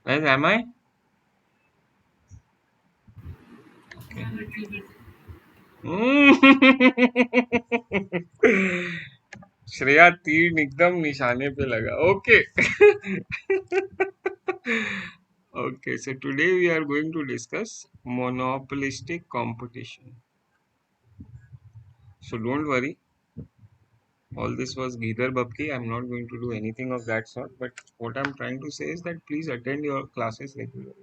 Guys, am I? Okay. Shreya तीर एकदम निशाने पे लगा. Okay. Okay, so today we are going to discuss monopolistic competition. So don't worry, all this was Gidhar Babki. I'm not going to do anything of that sort. But what I'm trying to say is that please attend your classes regularly.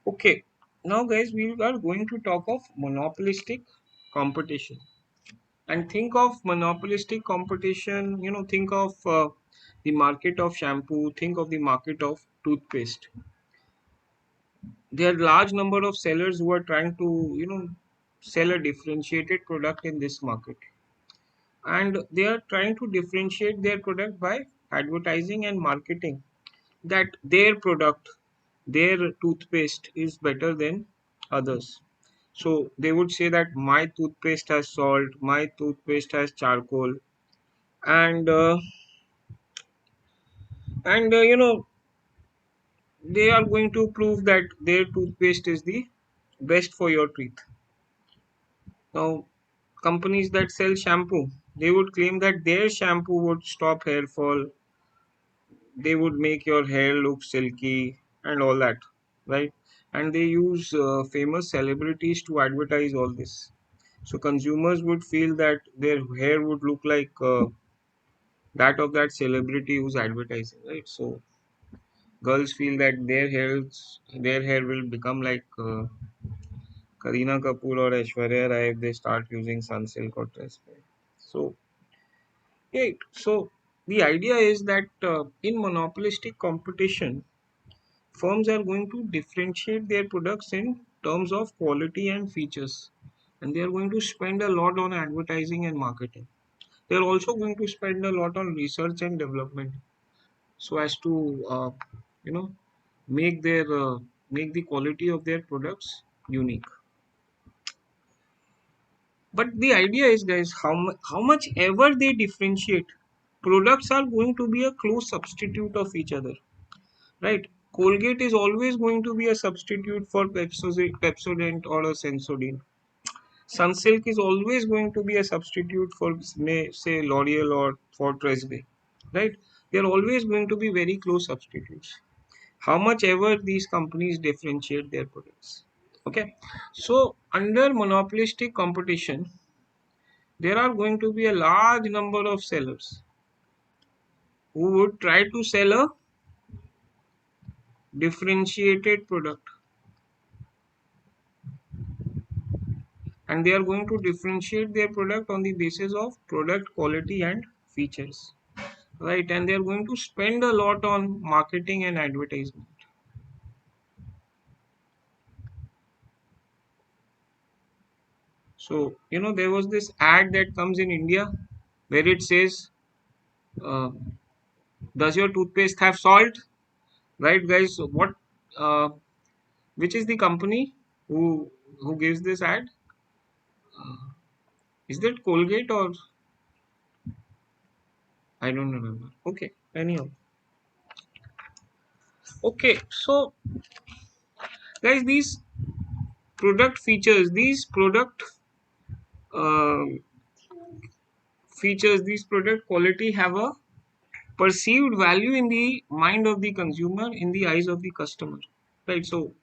Okay, now guys, we are going to talk of monopolistic competition. And think of monopolistic competition, think of the market of shampoo, think of the market of toothpaste. There are large number of sellers who are trying to, sell a differentiated product in this market. And they are trying to differentiate their product by advertising and marketing that their product, their toothpaste is better than others. So they would say that my toothpaste has salt, my toothpaste has charcoal, and they are going to prove that their toothpaste is the best for your teeth. Now, companies that sell shampoo, they would claim that their shampoo would stop hair fall, they would make your hair look silky and all that, right? And they use famous celebrities to advertise all this. So consumers would feel that their hair would look like that of that celebrity who's advertising, right? So girls feel that their hair will become like Kareena Kapoor or Aishwarya Rai if they start using Sunsilk or Tresemme. So, yeah, so the idea is that in monopolistic competition, firms are going to differentiate their products in terms of quality and features, and they are going to spend a lot on advertising and marketing. They are also going to spend a lot on research and development, so as to you know make the quality of their products unique. But the idea is, guys, how much ever they differentiate, products are going to be a close substitute of each other, right? Colgate is always going to be a substitute for Pepsodent or a Sensodyne. Sunsilk is always going to be a substitute for, say, L'Oreal or for Tresemme, right? They are always going to be very close substitutes. How much ever these companies differentiate their products. Okay, so under monopolistic competition, there are going to be a large number of sellers who would try to sell a differentiated product, and they are going to differentiate their product on the basis of product quality and features, right? And they are going to spend a lot on marketing and advertisement. So there was this ad that comes in India where it says, uh, does your toothpaste have salt, right, guys? So what uh, which is the company who gives this ad? Is that Colgate or I don't remember? Okay, anyhow. Okay, so guys, these product uh, these product quality have a perceived value in the mind of the consumer, in the eyes of the customer, right? So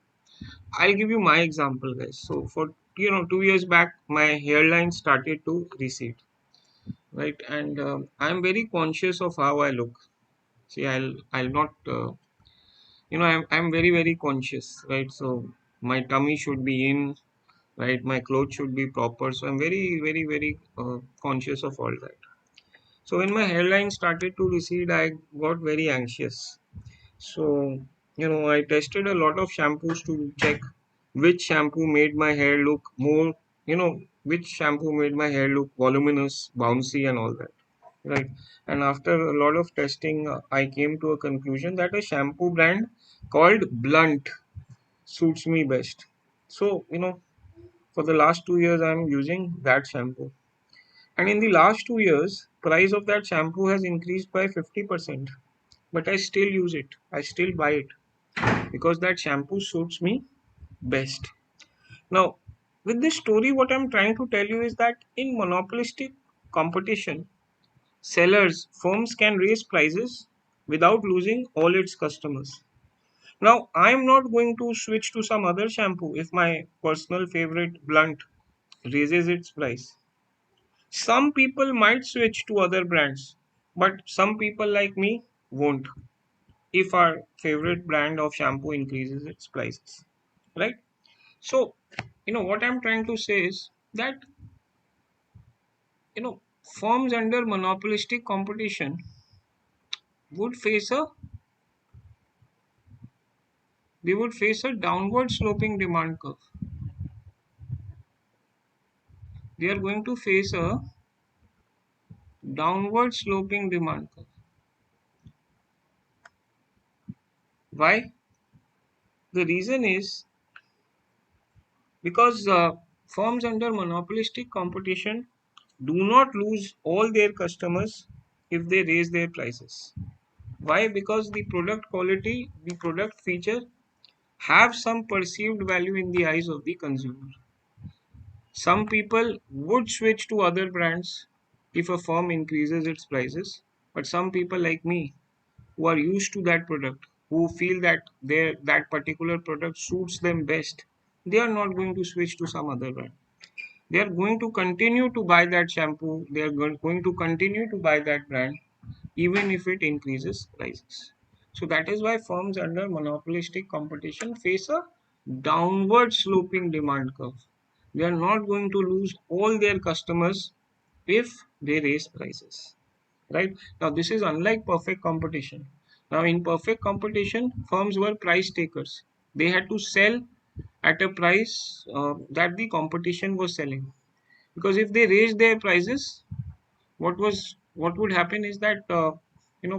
I'll give you my example, guys. So for 2 years back, my hairline started to recede, right? And I'm very conscious of how I look. See, I'll not I'm very very conscious, right? So my tummy should be in, right? My clothes should be proper. So I'm very very very conscious of all that. So when my hairline started to recede, I got very anxious. So I tested a lot of shampoos to check which shampoo made my hair look more, which shampoo made my hair look voluminous, bouncy, and all that, right? And after a lot of testing, I came to a conclusion that a shampoo brand called Blunt suits me best. So for the last 2 years, I'm using that shampoo. And in the last 2 years, price of that shampoo has increased by 50%. But I still use it. I still buy it. because that shampoo suits me best. Now, with this story, what I'm trying to tell you is that in monopolistic competition, sellers, firms can raise prices without losing all its customers. Now, I'm not going to switch to some other shampoo if my personal favorite blunt raises its price. Some people might switch to other brands, but some people like me won't if our favorite brand of shampoo increases its prices. Right? So, what I'm trying to say is that, firms under monopolistic competition would face a they would face a downward sloping demand curve. They are going to face a downward sloping demand curve. Why? The reason is because firms under monopolistic competition do not lose all their customers if they raise their prices. Why? Because the product quality, the product feature have some perceived value in the eyes of the consumer. Some people would switch to other brands if a firm increases its prices, but some people like me who are used to that product, who feel that that particular product suits them best, they are not going to switch to some other brand. They are going to continue to buy that shampoo. They are going to continue to buy that brand even if it increases prices. So that is why firms under monopolistic competition face a downward sloping demand curve. They are not going to lose all their customers if they raise prices. Right? Now this is unlike perfect competition. Now in perfect competition, firms were price takers. They had to sell at a price that the competition was selling. Because if they raised their prices, what would happen is that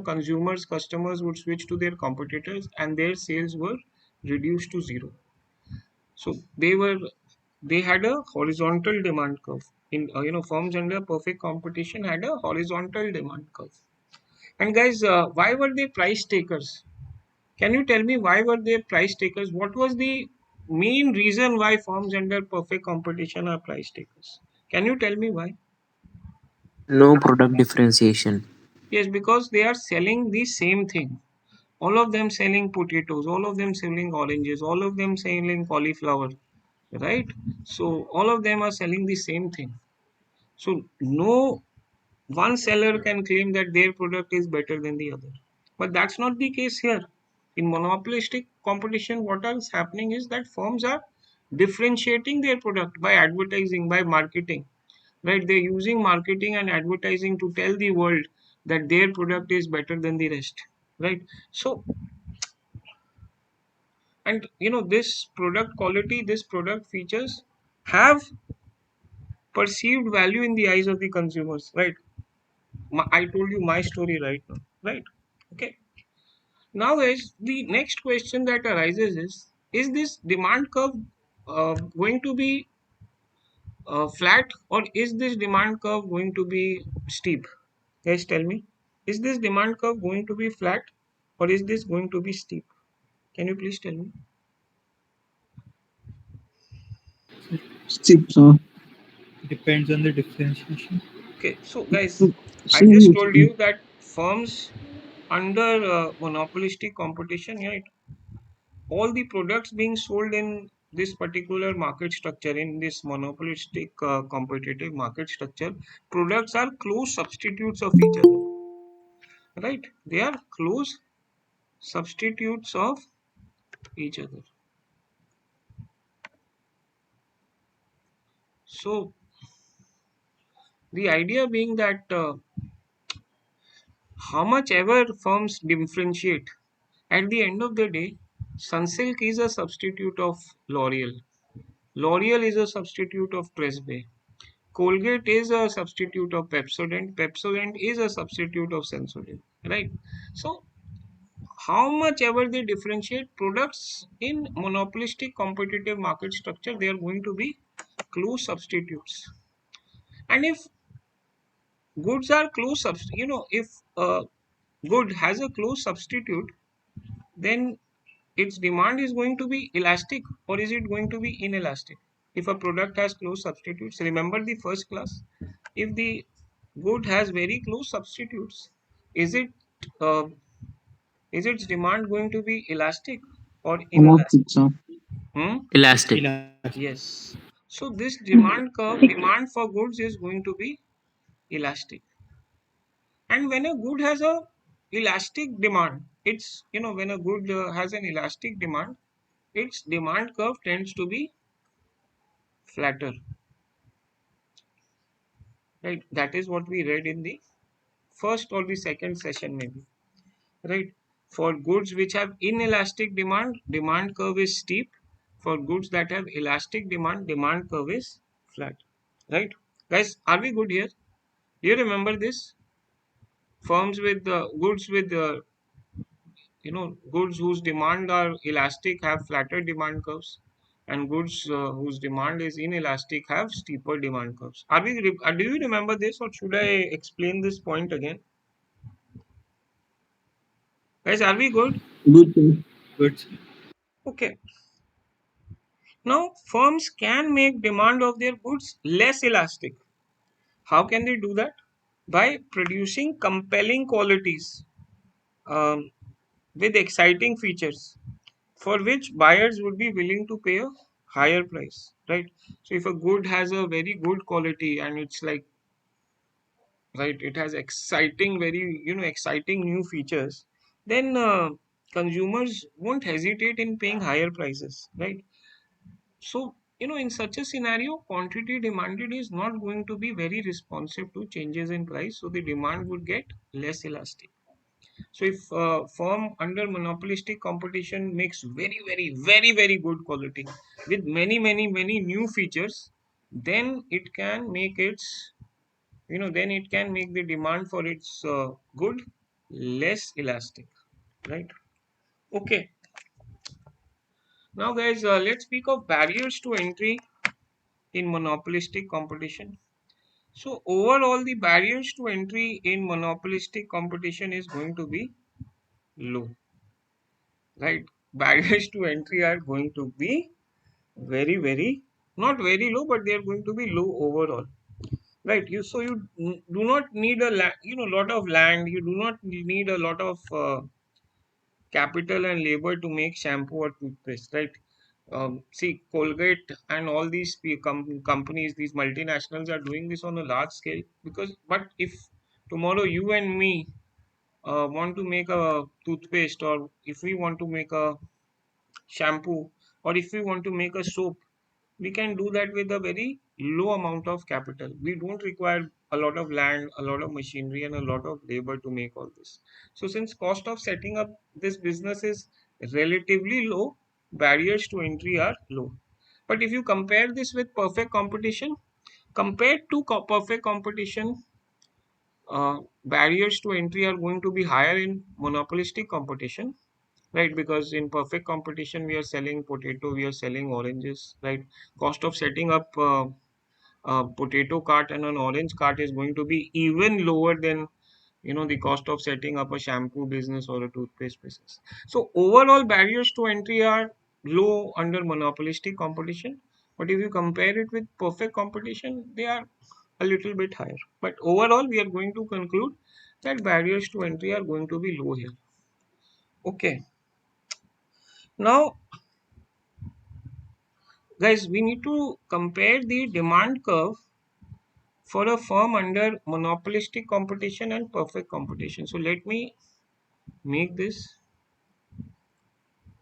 consumers, customers would switch to their competitors and their sales were reduced to zero. So they had a horizontal demand curve. In firms under perfect competition had a horizontal demand curve. And guys, why were they price takers? Can you tell me why were they price takers? What was the main reason why firms under perfect competition are price takers? Can you tell me why? No product differentiation. Yes, because they are selling the same thing. All of them selling potatoes, all of them selling oranges, all of them selling cauliflower, right? So all of them are selling the same thing. So no one seller can claim that their product is better than the other. But that's not the case here. In monopolistic competition, what is happening is that firms are differentiating their product by advertising, by marketing, right? They're using marketing and advertising to tell the world that their product is better than the rest, right? So, and this product quality, this product features have perceived value in the eyes of the consumers, right? I told you my story right now, right? Okay. Now, is the next question that arises is this demand curve going to be flat, or is this demand curve going to be steep? Guys, tell me, is this demand curve going to be flat, or is this going to be steep? Can you please tell me? Steep, sir. Depends on the differentiation. Okay, so guys, I just Steep. told you that firms under monopolistic competition, right? All the products being sold in this particular market structure, in this monopolistic competitive market structure, products are close substitutes of each other, right? They are close substitutes of each other. So the idea being that how much ever firms differentiate, at the end of the day, Sunsilk is a substitute of L'Oreal. L'Oreal is a substitute of Tresemme. Colgate is a substitute of Pepsodent. Pepsodent is a substitute of Sensodyne. Right? So, how much ever they differentiate products in monopolistic competitive market structure, they are going to be close substitutes. And if goods are close if a good has a close substitute, then its demand is going to be elastic or is it going to be inelastic? If a product has close substitutes, remember the first class. If the good has very close substitutes, is it uh, is its demand going to be elastic or inelastic? Elastic, sir. Hmm? Elastic. Elastic. Yes. So this demand curve, demand for goods is going to be elastic. And when a good has a elastic demand, it's, when a good has an elastic demand, its demand curve tends to be flatter, right? That is what we read in the first or the second session, maybe, right? For goods which have inelastic demand, demand curve is steep. For goods that have elastic demand, demand curve is flat, right? Guys, are we good here? Do you remember this? Firms with goods with goods whose demand are elastic have flatter demand curves, and goods whose demand is inelastic have steeper demand curves. Do you remember this, or should I explain this point again? Guys, are we good? Good, sir. Good. Okay. Now firms can make demand of their goods less elastic. How can they do that? By producing compelling qualities, um, with exciting features, for which buyers would be willing to pay a higher price, right? So if a good has a very good quality and it's like, right, it has exciting, very, exciting new features, then consumers won't hesitate in paying higher prices, right? So, in such a scenario, quantity demanded is not going to be very responsive to changes in price, so the demand would get less elastic. So if a firm under monopolistic competition makes very, very, very, very good quality with many, many, many new features, then it can make then it can make the demand for its good less elastic, right? Okay. Now, guys, let's speak of barriers to entry in monopolistic competition. So overall, the barriers to entry in monopolistic competition is going to be low, right? Barriers to entry are going to be very, very, not very low, but they are going to be low overall, right? You do not need lot of land. You do not need a lot of capital and labor to make shampoo or toothpaste, right? See, Colgate and all these companies, these multinationals are doing this on a large scale, but if tomorrow you and me want to make a toothpaste, or if we want to make a shampoo, or if we want to make a soap, we can do that with a very low amount of capital. We don't require a lot of land, a lot of machinery, and a lot of labor to make all this. So since cost of setting up this business is relatively low, barriers to entry are low. But if you compare this with perfect competition, compared to perfect competition, barriers to entry are going to be higher in monopolistic competition, right? Because in perfect competition we are selling potato, we are selling oranges, right? Cost of setting up a potato cart and an orange cart is going to be even lower than the cost of setting up a shampoo business or a toothpaste business. So overall barriers to entry are low under monopolistic competition, but if you compare it with perfect competition, they are a little bit higher. But overall we are going to conclude that barriers to entry are going to be low here. Okay. Now, guys, we need to compare the demand curve for a firm under monopolistic competition and perfect competition. So let me make this.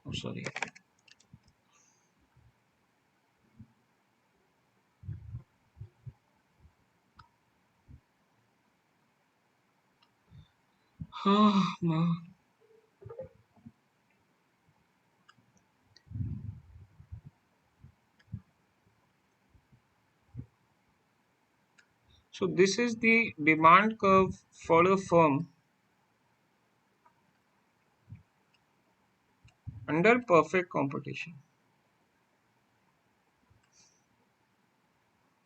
Oh, sorry. Ah, so this is the demand curve for a firm under perfect competition.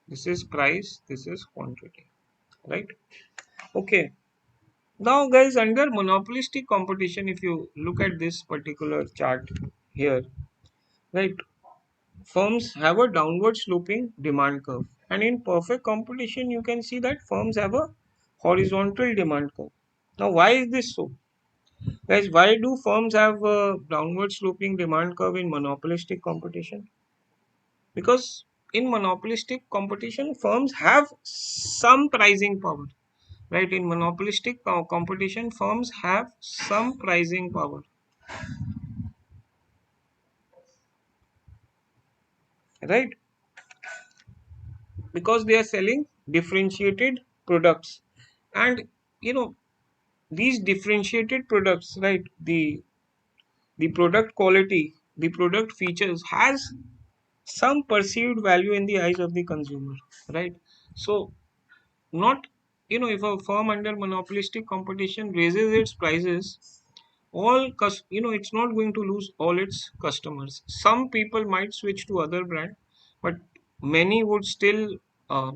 This is price, this is quantity, right? Okay. Now, guys, under monopolistic competition, if you look at this particular chart here, right, firms have a downward sloping demand curve, and in perfect competition, you can see that firms have a horizontal demand curve. Now, why is this so? Guys, why do firms have a downward sloping demand curve in monopolistic competition? Because in monopolistic competition, firms have some pricing power, right? In monopolistic competition, firms have some pricing power, right? Because they are selling differentiated products, and you know these differentiated products, right? The product quality, the product features has some perceived value in the eyes of the consumer, right? So not, if a firm under monopolistic competition raises its prices, it's not going to lose all its customers. Some people might switch to other brand, but many would still uh,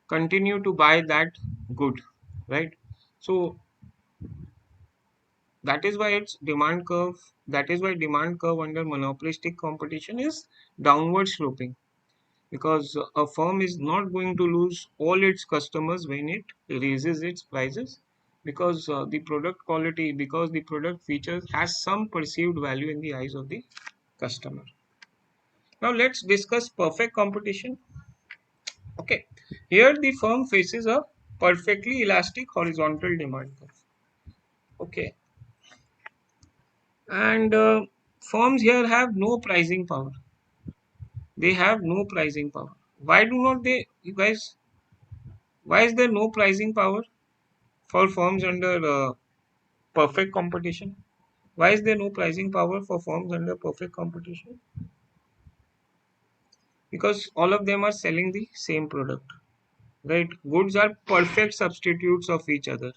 continue to buy that good, right? So that is why its demand curve, that is why demand curve under monopolistic competition is downward sloping, because a firm is not going to lose all its customers when it raises its prices, because the product quality, because the product features has some perceived value in the eyes of the customer. Now let's discuss perfect competition. Okay, here the firm faces a perfectly elastic horizontal demand curve. Okay, and firms here have no pricing power. They have no pricing power. Why do not they, you guys? Why is there no pricing power for firms under perfect competition? Why is there no pricing power for firms under perfect competition? Because all of them are selling the same product, right? Goods are perfect substitutes of each other,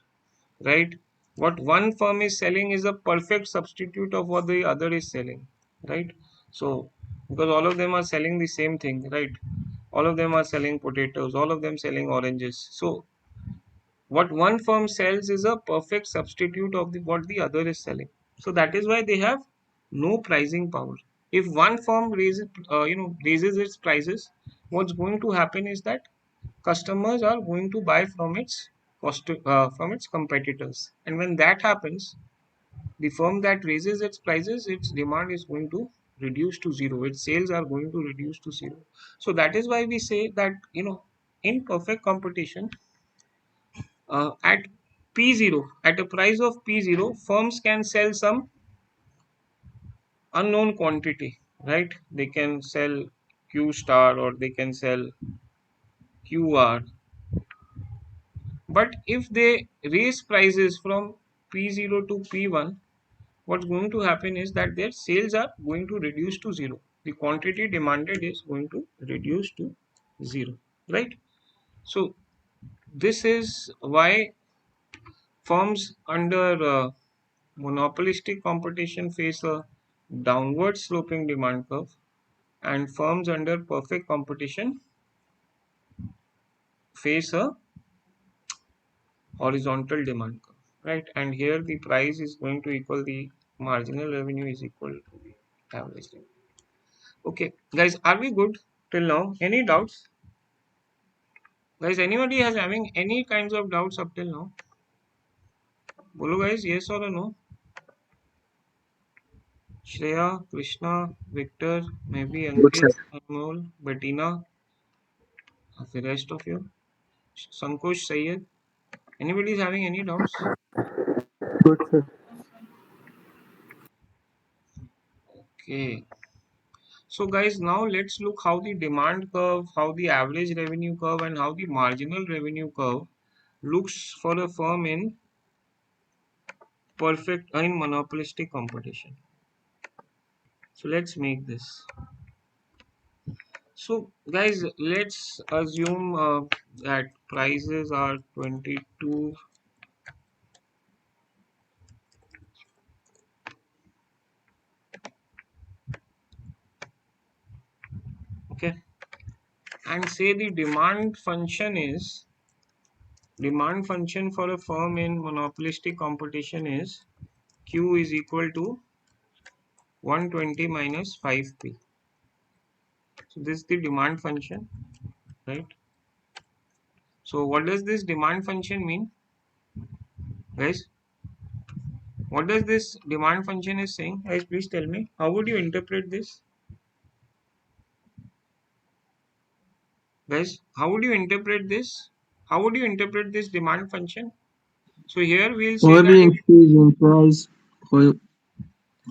right? What one firm is selling is a perfect substitute of what the other is selling, right? So, because all of them are selling the same thing, right? All of them are selling potatoes, all of them selling oranges. So, what one firm sells is a perfect substitute of what the other is selling. So that is why they have no pricing power. If one firm raises its prices, what's going to happen is that customers are going to buy from its from its competitors, and when that happens, the firm that raises its prices, its demand is going to reduce to zero. Its sales are going to reduce to zero. So that is why we say that in perfect competition, at P0, at a price of P0, firms can sell some unknown quantity, right? They can sell Q star or they can sell QR. But if they raise prices from P0 to P1, what's going to happen is that their sales are going to reduce to zero. The quantity demanded is going to reduce to zero, right? So this is why firms under monopolistic competition face a downward sloping demand curve, and firms under perfect competition face a horizontal demand curve, right? And here the price is going to equal the marginal revenue is equal to the average revenue. Okay, guys, are we good till now? Any doubts? Guys, anybody has having any kinds of doubts up till now? Bolo guys, yes or no? Shreya, Krishna, Victor, maybe Good, sir. Ankit, Anmol, Bettina, the rest of you. Sankosh, Sayed. Anybody is having any doubts? Good, sir. Okay. So guys, now let's look how the demand curve, how the average revenue curve, and how the marginal revenue curve looks for a firm in in monopolistic competition. So let's make this. So guys, let's assume that prices are 22. Okay, and say the demand function is Demand function for a firm in monopolistic competition is Q is equal to 120 minus 5p. So this is the demand function, right? So what does this demand function mean, guys? What does this demand function is saying? Guys, please tell me. How would you interpret this? Guys, how would you interpret this? How would you interpret this demand function? So here we'll say For that every if increase in price, for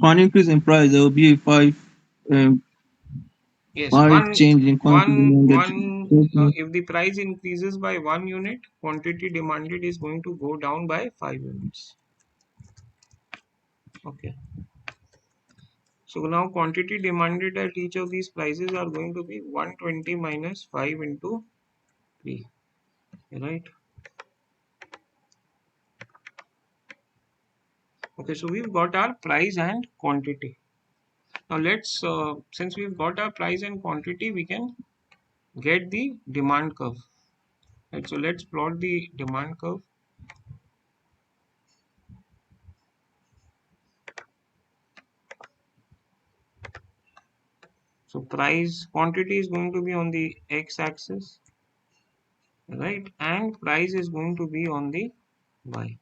an increase in price, there will be a um, yes, five change in quantity demanded. if the price increases by 1 unit, quantity demanded is going to go down by 5 units. Okay. So now quantity demanded at each of these prices are going to be 120 minus 5 into 3, right? Okay, so we've got our price and quantity. Now let's, since we've got our price and quantity, we can get the demand curve. Right, so let's plot the demand curve. So price quantity is going to be on the x-axis, right? And price is going to be on the y.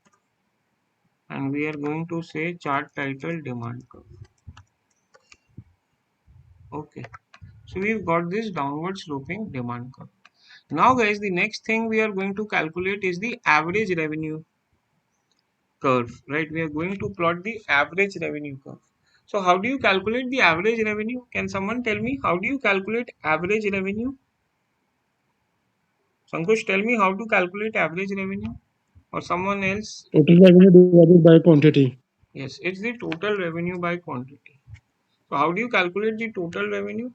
And we are going to say chart title demand curve. Okay. So we've got this downward sloping demand curve. Now guys, the next thing we are going to calculate is the average revenue curve, right? We are going to plot the average revenue curve. So how do you calculate the average revenue? Can someone tell me how do you calculate average revenue? Sankush, tell me how to calculate average revenue, or someone else. Total revenue divided by quantity. Yes, it's the total revenue by quantity. So how do you calculate the total revenue?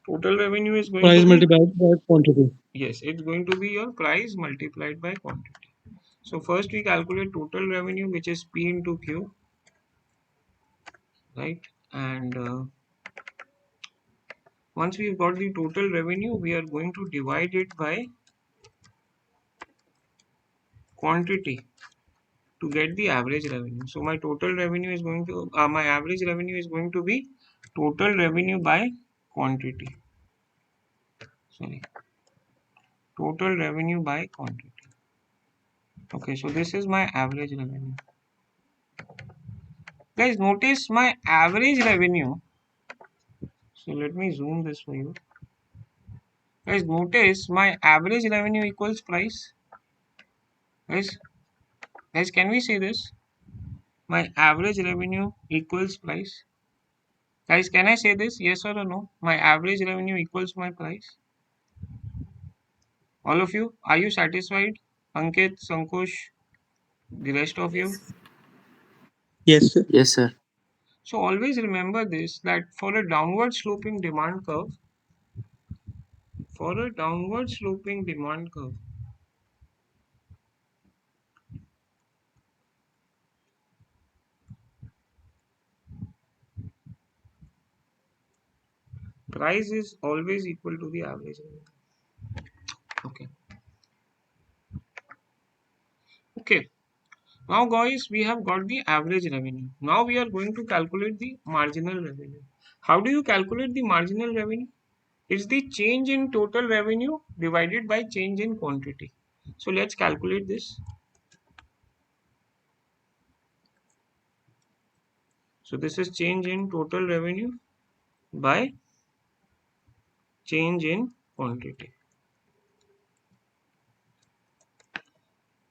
Total revenue is going to Price be, multiplied by quantity. yes, it's going to be your price multiplied by quantity. So first we calculate total revenue, which is P into Q, right? And once we've got the total revenue, we are going to divide it by quantity to get the average revenue. So my total revenue is going to, my average revenue is going to be total revenue by quantity. Sorry, total revenue by quantity. Okay, so this is my average revenue. Guys, notice my average revenue. So let me zoom this for you. Guys, notice my average revenue equals price. Guys, guys, can we see this? My average revenue equals price. Guys, can I say this? Yes or no? My average revenue equals my price. All of you, are you satisfied? Ankit, Sankush, the rest of you? Yes, sir. Yes, sir. So always remember this, that for a downward sloping demand curve, price is always equal to the average revenue. Okay. Okay. Now guys, we have got the average revenue. Now we are going to calculate the marginal revenue. How do you calculate the marginal revenue? It's the change in total revenue divided by change in quantity. So let's calculate this. So this is change in total revenue by change in quantity.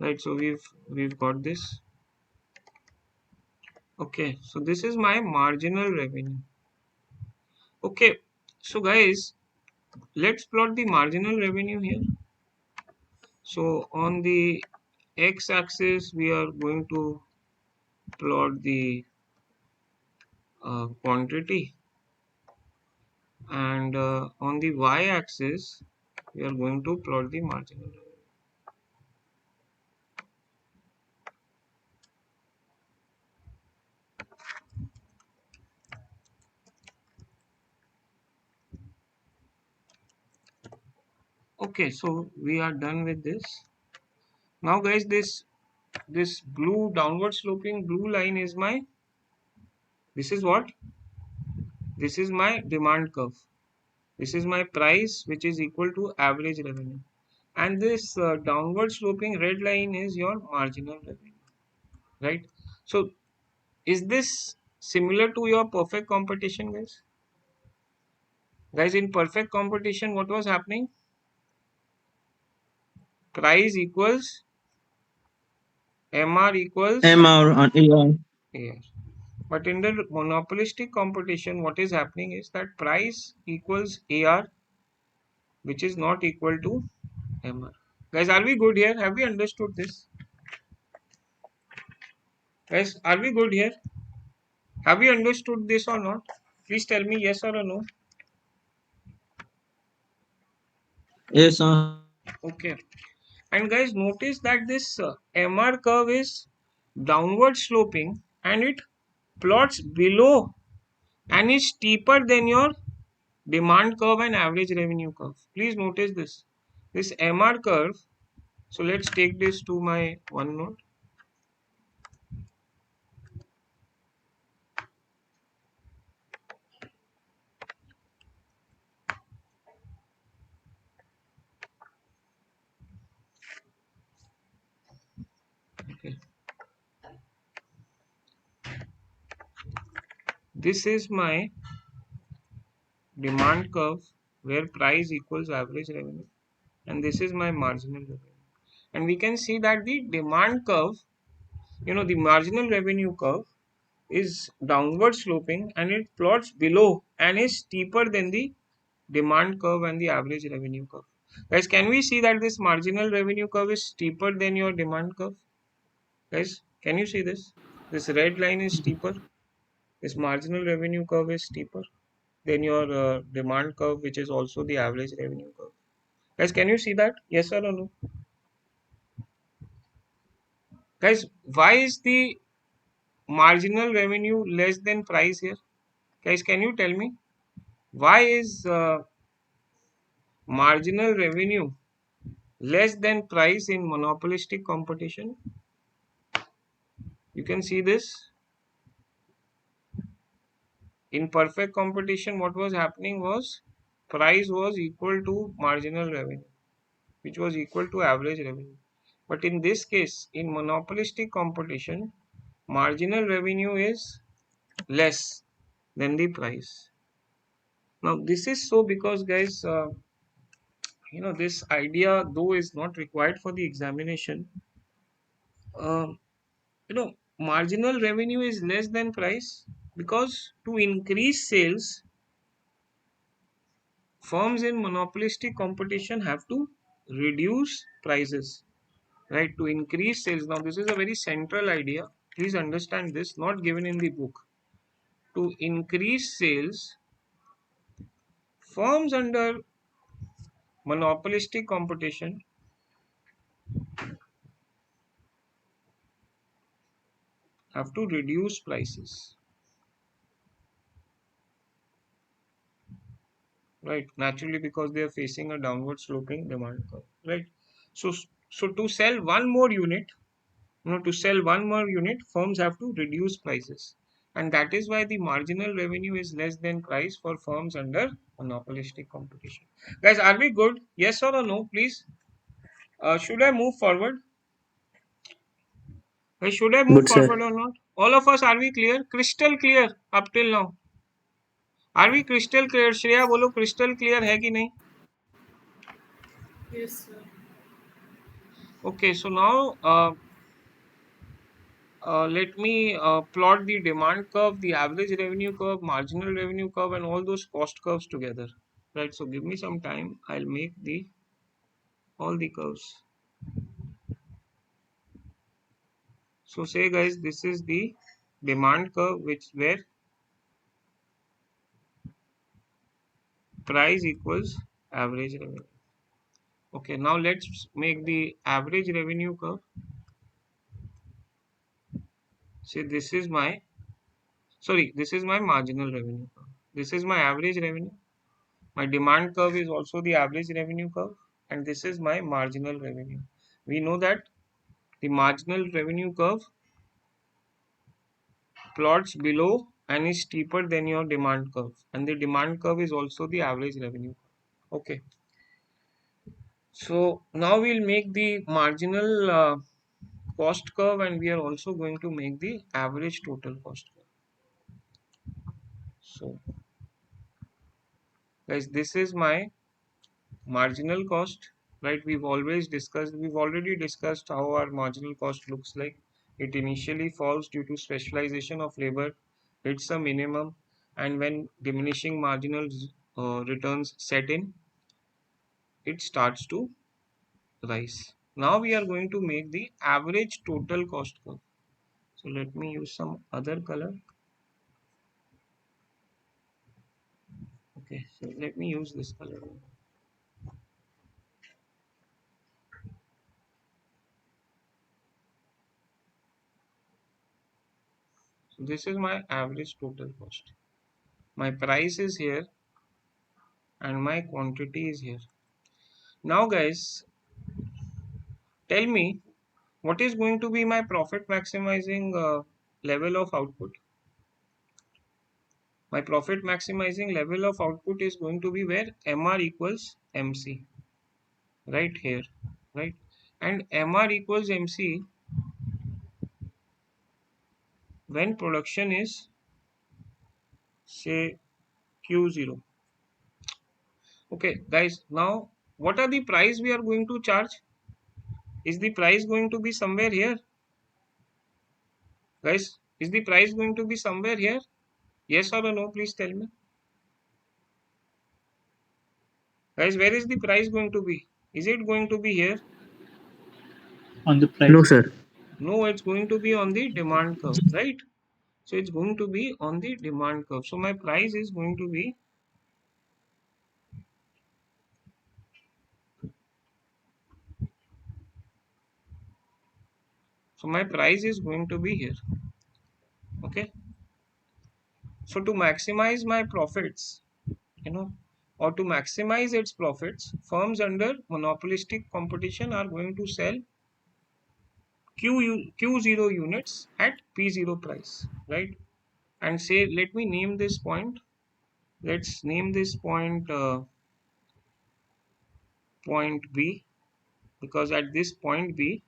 Right, so we've got this. Okay, so this is my marginal revenue. Okay, so guys, let's plot the marginal revenue here. So on the x-axis, we are going to plot the quantity, and on the y-axis, we are going to plot the marginal revenue. Okay, so we are done with this. Now guys, this blue downward sloping blue line is my, this is what, this is my demand curve. This is my price, which is equal to average revenue, and this downward sloping red line is your marginal revenue, right? So is this similar to your perfect competition, guys? In perfect competition, what was happening? Price equals MR equals MR and AR. AR. But in the monopolistic competition, what is happening is that price equals AR, which is not equal to MR. Guys, are we good here? Have we understood this? Guys, are we good here? Have we understood this or not? Please tell me yes or a no. Yes, sir. Okay. And guys, notice that this MR curve is downward sloping and it plots below and is steeper than your demand curve and average revenue curve. Please notice this. This MR curve. So let's take this to my OneNote. Okay. This is my demand curve where price equals average revenue, and this is my marginal revenue. And we can see that the demand curve, the marginal revenue curve is downward sloping and it plots below and is steeper than the demand curve and the average revenue curve. Guys, can we see that this marginal revenue curve is steeper than your demand curve? Guys, can you see this? This red line is steeper. This marginal revenue curve is steeper than your demand curve, which is also the average revenue curve. Guys, can you see that? Yes or no? Guys, why is the marginal revenue less than price here? Guys, can you tell me why is marginal revenue less than price in monopolistic competition? You can see this. In perfect competition, what was happening was price was equal to marginal revenue, which was equal to average revenue. But in this case, in monopolistic competition, marginal revenue is less than the price. Now, this is so because, guys, this idea though is not required for the examination. Um, Marginal revenue is less than price because to increase sales, firms in monopolistic competition have to reduce prices, right? To increase sales. Now, this is a very central idea. Please understand this, not given in the book. To increase sales, firms under monopolistic competition have to reduce prices, right? Naturally, because they are facing a downward sloping demand curve, right? So to sell one more unit, firms have to reduce prices, and that is why the marginal revenue is less than price for firms under monopolistic competition. Guys, are we good? Yes or a no, please? Should I move forward? Should I move Good, sir. forward or not? All of us, are we clear? Crystal clear up till now. Are we crystal clear? Shreya बोलो crystal clear है कि नहीं? Yes, sir. Okay, so now let me plot the demand curve, the average revenue curve, marginal revenue curve, and all those cost curves together. Right. So give me some time. I'll make the all the curves. So say guys, this is the demand curve, which where price equals average revenue. Okay. Now let's make the average revenue curve. Say this is my, sorry, this is my marginal revenue curve. This is my average revenue. My demand curve is also the average revenue curve, and this is my marginal revenue. We know that the marginal revenue curve plots below and is steeper than your demand curve, and the demand curve is also the average revenue. Okay, so now we'll make the marginal cost curve, and we are also going to make the average total cost curve. So guys, this is my marginal cost, right? We've already discussed how our marginal cost looks like. It initially falls due to specialization of labor, hits a minimum, and when diminishing marginal returns set in, it starts to rise. Now we are going to make the average total cost curve. So let me use some other color. Okay, so let me use this color. So this is my average total cost. My price is here and my quantity is here. Now guys, tell me what is going to be my profit maximizing level of output. My profit maximizing level of output is going to be where MR equals MC, right here, right? And MR equals MC when production is say Q0. Okay guys, now what are the price we are going to charge? Is the price going to be somewhere here? Guys, is the price going to be somewhere here? Yes or no? Please tell me. Guys, where is the price going to be? Is it going to be here? On the No, price. sir. No, it's going to be on the demand curve, right? So it's going to be on the demand curve. So my price is going to be, so my price is going to be here. Okay. So to maximize my profits, or to maximize its profits, firms under monopolistic competition are going to sell Q0 units at P0 price, right? And say, let me name this point. Let's name this point point B, because at this point B,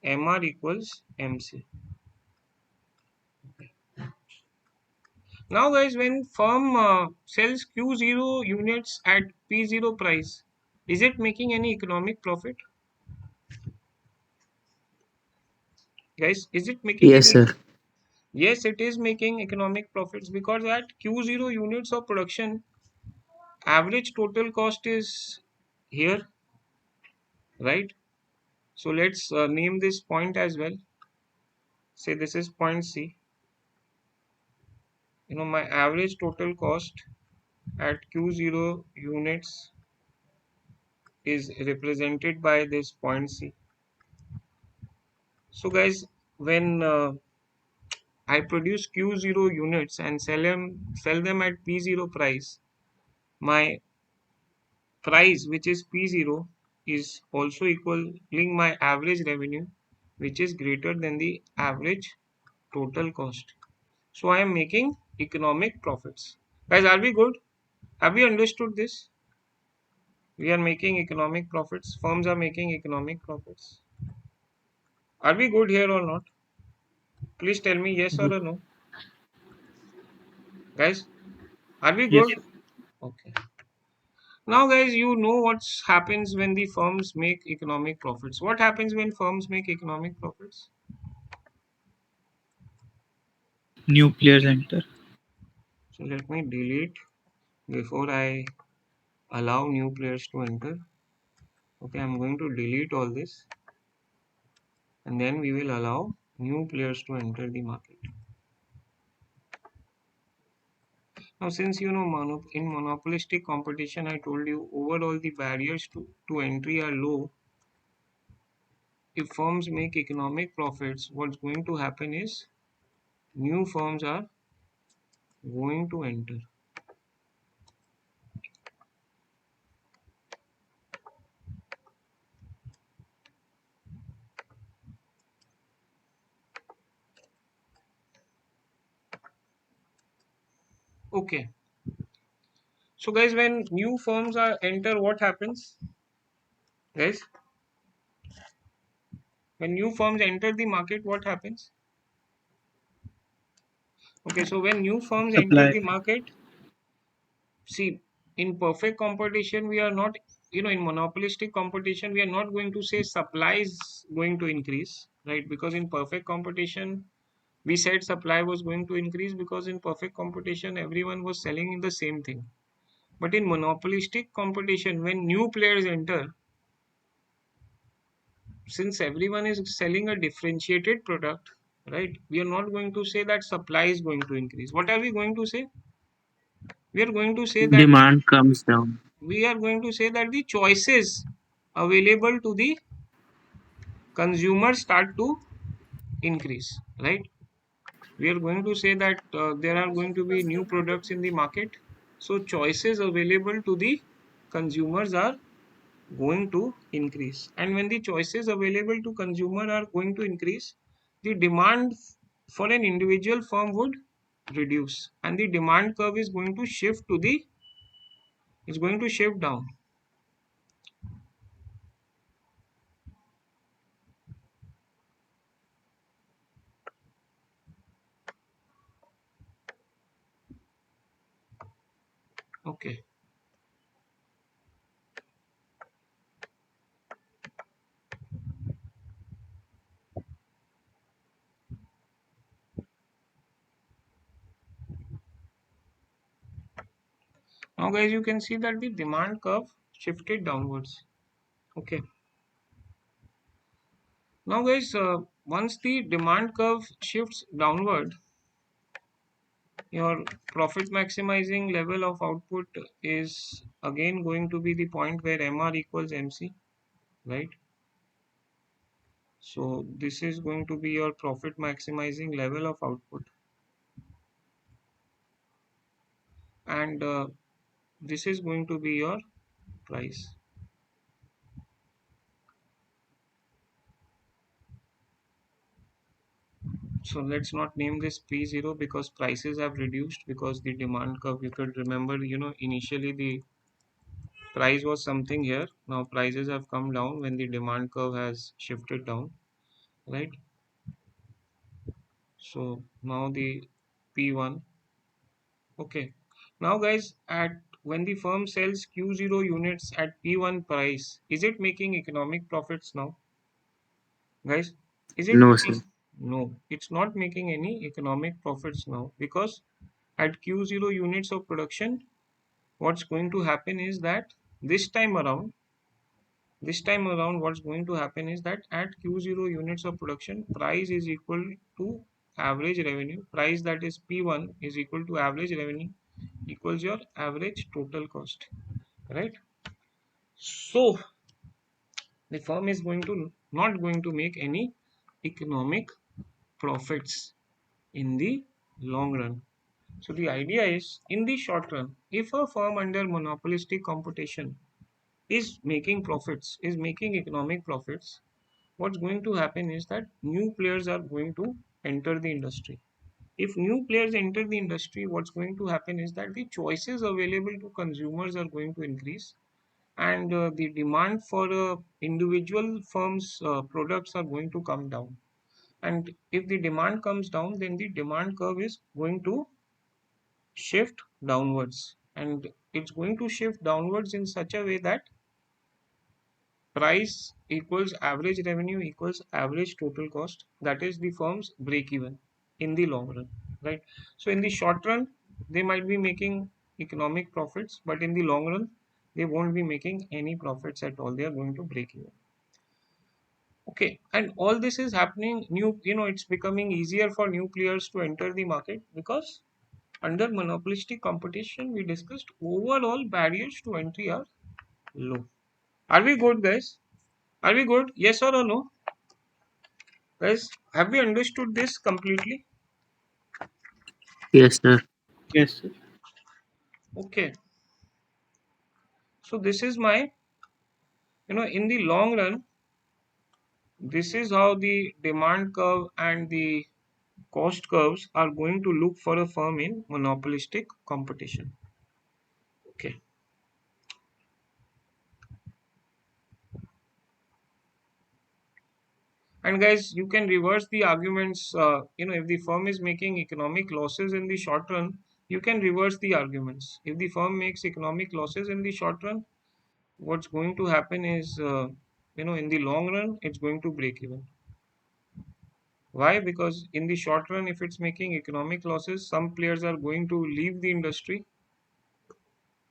MR equals MC. Now guys, when firm sells Q0 units at P0 price, is it making any economic profit? Guys, is it making Yes, any? sir. Yes, it is making economic profits, because at Q0 units of production, average total cost is here, right? So let's name this point as well. Say this is point C. My average total cost at Q0 units is represented by this point C. So guys, when I produce Q0 units and sell them at P0 price, my price, which is P0, is also equaling my average revenue, which is greater than the average total cost. So I am making economic profits. Guys, are we good? Have we understood this? We are making economic profits. Firms are making economic profits. Are we good here or not? Please tell me yes or Good. a no. Guys, are we Yes. good? Okay. Now, guys, you know what happens when the firms make economic profits. What happens when firms make economic profits? New players enter. So let me delete before I allow new players to enter. Okay, I'm going to delete all this, and then we will allow new players to enter the market. Now, since in monopolistic competition, I told you overall the barriers to entry are low. If firms make economic profits, what's going to happen is new firms are going to enter. Okay. So guys, when new firms are enter, what happens? Guys, when new firms enter the market, what happens? Okay, so when new firms enter Supply. the market, see, in perfect competition, we are not, in monopolistic competition, we are not going to say supply is going to increase, right? Because in perfect competition, we said supply was going to increase because in perfect competition, everyone was selling in the same thing. But in monopolistic competition, when new players enter, since everyone is selling a differentiated product, right? We are not going to say that supply is going to increase. What are we going to say? We are going to say that Demand comes down. the choices available to the consumers start to increase, right? We are going to say that there are going to be new products in the market, so choices available to the consumers are going to increase, and when the choices available to consumer are going to increase, the demand for an individual firm would reduce, and the demand curve is going to shift down. Okay. Now guys, you can see that the demand curve shifted downwards. Okay. Now guys, once the demand curve shifts downward, your profit maximizing level of output is again going to be the point where MR equals MC, right? So this is going to be your profit maximizing level of output, and this is going to be your price. So let's not name this P0 because prices have reduced because the demand curve, you could remember, initially the price was something here. Now prices have come down when the demand curve has shifted down, right? So now the P1. Okay. Now guys, at when the firm sells Q0 units at P1 price, is it making economic profits now? Guys, is it No, making? sir. No, it's not making any economic profits now because at Q0 units of production, what's going to happen is that this time around, what's going to happen is that at Q0 units of production, price is equal to average revenue. Price, that is P1, is equal to average revenue equals your average total cost, right? So the firm is going to not going to make any economic profits in the long run. So the idea is, in the short run, if a firm under monopolistic competition is making profits, is making economic profits, what's going to happen is that new players are going to enter the industry. If new players enter the industry, what's going to happen is that the choices available to consumers are going to increase, and the demand for individual firms' products are going to come down. And if the demand comes down, then the demand curve is going to shift downwards, and it's going to shift downwards in such a way that price equals average revenue equals average total cost, that is the firm's break even in the long run, right? So in the short run, they might be making economic profits, but in the long run, they won't be making any profits at all. They are going to break even. Okay, and all this is happening it's becoming easier for new players to enter the market because under monopolistic competition, we discussed overall barriers to entry are low. Are we good, guys? Are we good? Yes or no? Guys, have we understood this completely? Yes, sir. Yes, sir. Okay. So this is my, in the long run, this is how the demand curve and the cost curves are going to look for a firm in monopolistic competition. Okay. And guys, you can reverse the arguments. If the firm is making economic losses in the short run, you can reverse the arguments. If the firm makes economic losses in the short run, what's going to happen is, in the long run, it's going to break even. Why? Because in the short run, if it's making economic losses, some players are going to leave the industry.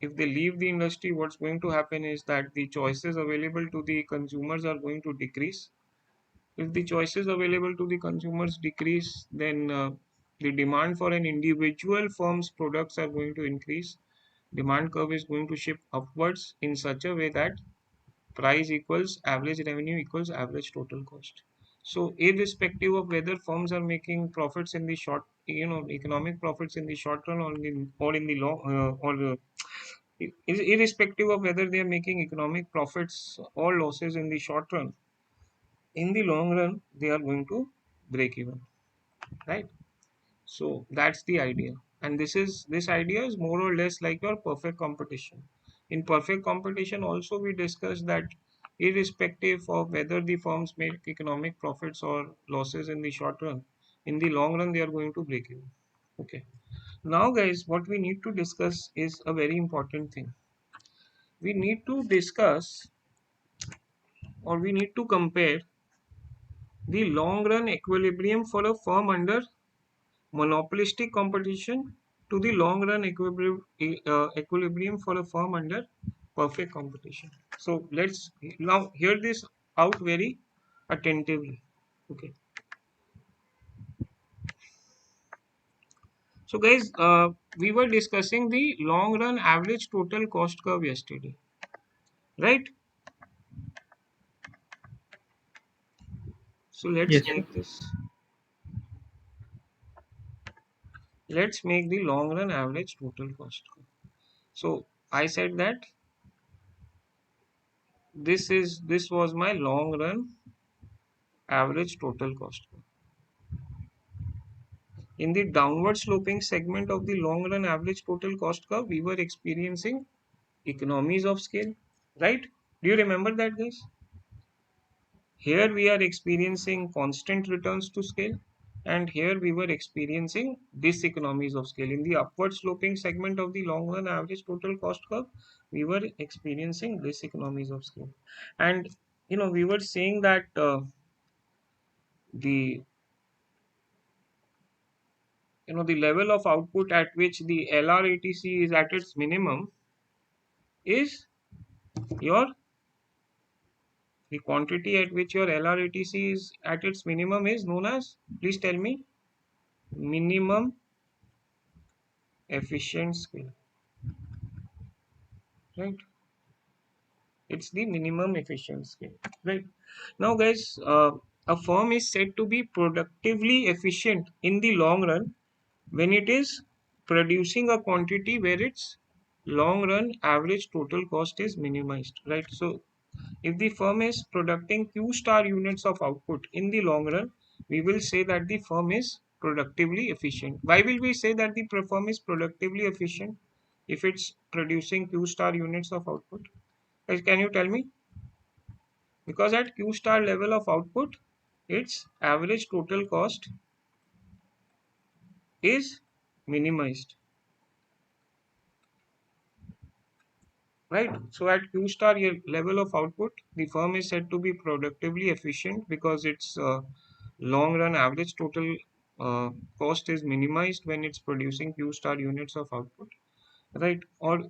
If they leave the industry, what's going to happen is that the choices available to the consumers are going to decrease. If the choices available to the consumers decrease, then the demand for an individual firm's products are going to increase. Demand curve is going to shift upwards in such a way that price equals average revenue equals average total cost. So irrespective of whether firms are making profits in the short, economic profits in the short run or in the long, irrespective of whether they are making economic profits or losses in the short run, in the long run they are going to break even, right? So that's the idea, and this idea is more or less like your perfect competition. In perfect competition also we discussed that irrespective of whether the firms make economic profits or losses in the short run, in the long run they are going to break even. Okay, now guys, what we need to discuss is a very important thing. We need to discuss, or we need to compare the long run equilibrium for a firm under monopolistic competition to the long run equilibrium for a firm under perfect competition. So let's now hear this out very attentively. Okay. So guys, we were discussing the long run average total cost curve yesterday, right? So let's Yes, sir. make this. Let's make the long run average total cost curve. So I said that this was my long run average total cost curve. In the downward sloping segment of the long run average total cost curve, we were experiencing economies of scale, right? Do you remember that, guys? Here we are experiencing constant returns to scale, and here we were experiencing diseconomies of scale. In the upward sloping segment of the long run average total cost curve, we were experiencing diseconomies of scale. And we were saying that the the level of output at which the LRATC is at its minimum is your the quantity at which your LRATC is at its minimum is known as, please tell me, minimum efficient scale, right? It's the minimum efficient scale, right? Now guys, a firm is said to be productively efficient in the long run when it is producing a quantity where its long run average total cost is minimized, right? So if the firm is producing Q star units of output in the long run, we will say that the firm is productively efficient. Why will we say that the firm is productively efficient if it's producing Q star units of output? Guys, can you tell me? Because at Q star level of output, its average total cost is minimized, right? So at Q star level of output, the firm is said to be productively efficient because its long run average total cost is minimized when it's producing Q star units of output, right? Or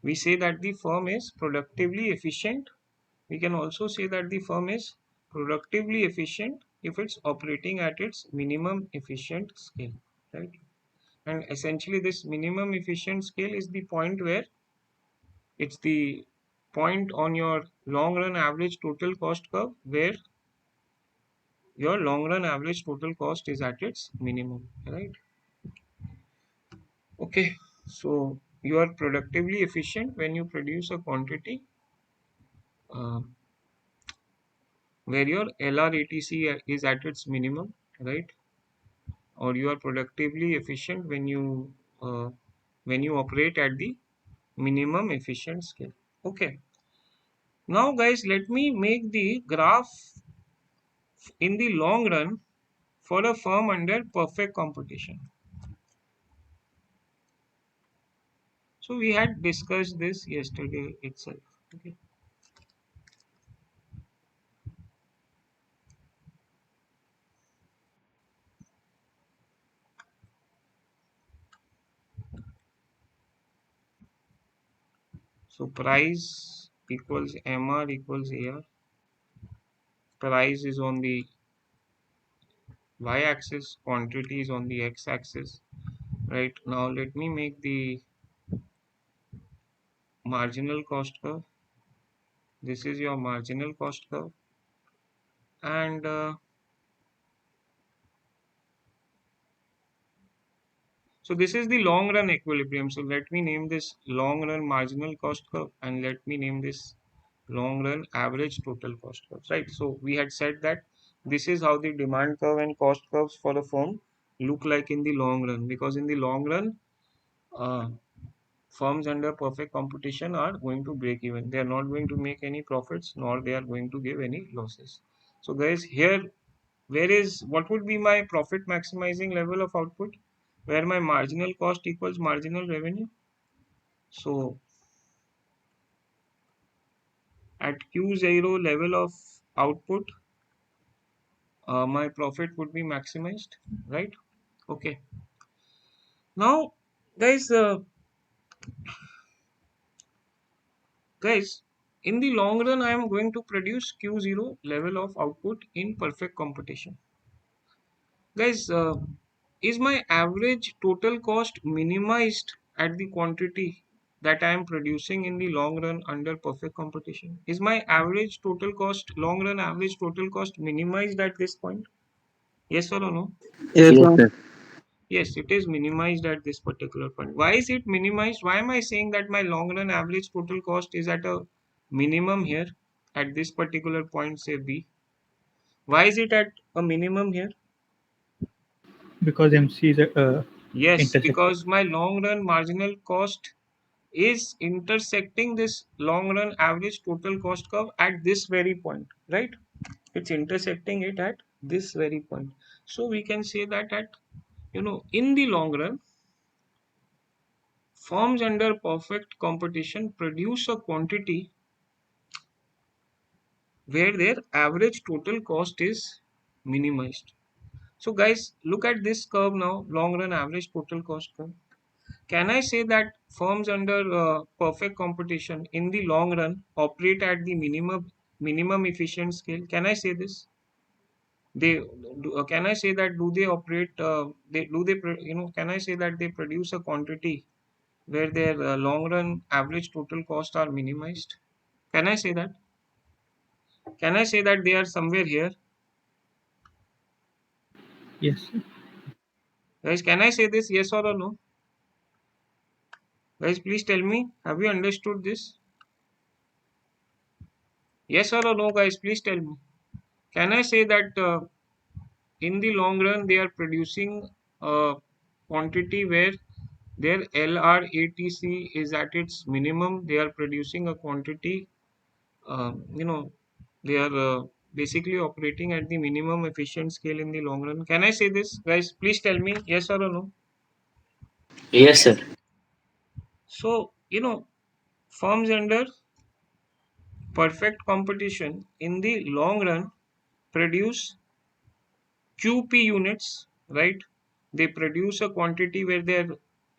we say that the firm is productively efficient. We can also say that the firm is productively efficient if it's operating at its minimum efficient scale, right? And essentially this minimum efficient scale is the point where it's the point on your long run average total cost curve where your long run average total cost is at its minimum, right? Okay, so you are productively efficient when you produce a quantity uh, where your LRATC is at its minimum, right? or you are productively efficient uh, when you operate at the minimum efficient scale. Okay. Now, guys, let me make the graph in the long run for a firm under perfect competition. So we had discussed this yesterday itself. Okay. So price equals MR equals AR. Price is on the y-axis, quantity is on the x-axis. Right now, let me make the marginal cost curve. This is your marginal cost curve, and so this is the long run equilibrium. So let me name this long run marginal cost curve, and let me name this long run average total cost curve. Right. So we had said that this is how the demand curve and cost curves for a firm look like in the long run, because in the long run, uh, firms under perfect competition are going to break even. They are not going to make any profits, nor they are going to give any losses. So guys, here, where is what would be my profit maximizing level of output, where my marginal cost equals marginal revenue? So at Q0 level of output, my profit would be maximized, right? Okay. Now, guys, guys, in the long run, I am going to produce Q0 level of output in perfect competition. Guys, is my average total cost minimized at the quantity that I am producing in the long run under perfect competition? Is my average total cost, long run average total cost minimized at this point? Yes or no? Yes, Yes, sir. sir. Yes, it is minimized at this particular point. Why is it minimized? Why am I saying that my long run average total cost is at a minimum here at this particular point, say B? Why is it at a minimum here? because MC is Yes, intersecting. because my long run marginal cost is intersecting this long run average total cost curve at this very point, right? It's intersecting it at this very point. So we can say that in the long run, firms under perfect competition produce a quantity where their average total cost is minimized. So guys, look at this curve now, long run average total cost curve. Can I say that firms under perfect competition in the long run operate at the minimum efficient scale? Can I say this? Can I say that do they operate? They do they pro- you know? Can I say that they produce a quantity where their long run average total costs are minimized? Can I say that? Can I say that they are somewhere here, Yes, sir. guys? Can I say this? Yes or a no, guys? Please tell me. Have you understood this? Yes or a no, guys? Please tell me. Can I say that? In the long run they are producing a quantity where their LRATC is at its minimum. They are producing a quantity, you know, they are basically operating at the minimum efficient scale in the long run. Can I say this, guys? Please tell me yes or no. Yes, sir. So firms under perfect competition in the long run produce QP units, right? They produce a quantity where their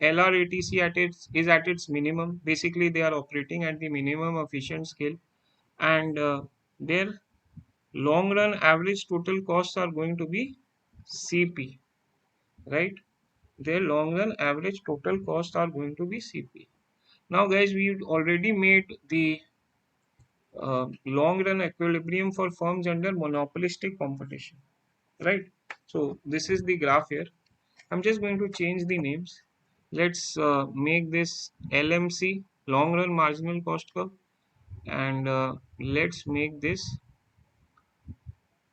LRATC is at its minimum. Basically, they are operating at the minimum efficient scale, and their long run average total costs are going to be CP, right? Their long run average total costs are going to be CP. Now, guys, we already made the long run equilibrium for firms under monopolistic competition, right? So this is the graph here. I'm just going to change the names. Let's make this LMC, long run marginal cost curve, and let's make this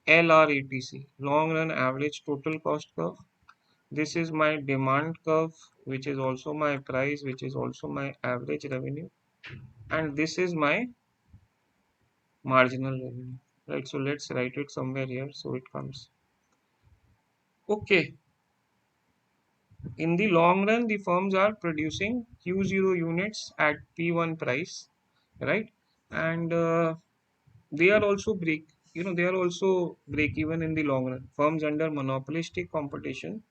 LRATC, long run average total cost curve, This is my demand curve, which is also my price, which is also my average revenue, and this is my marginal revenue, right? So let's write it somewhere here. So it comes. Okay. In the long run, the firms are producing Q0 units at P1 price, right? And they are also they are also break even in the long run. Firms under monopolistic competition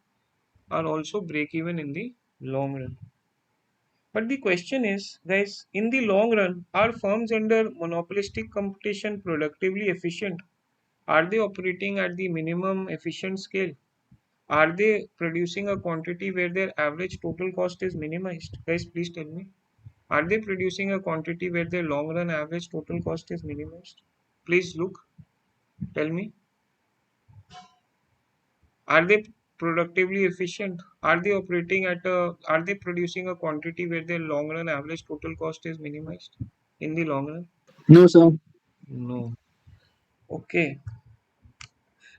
are also break even in the long run. But the question is, guys, in the long run, are firms under monopolistic competition productively efficient? Are they operating at the minimum efficient scale? Are they producing a quantity where their average total cost is minimized? Guys, please tell me. Are they producing a quantity where their long run average total cost is minimized? Please look, tell me. Are they productively efficient? Are they are they producing a quantity where their long run average total cost is minimized in the long run? No, sir. No. Okay.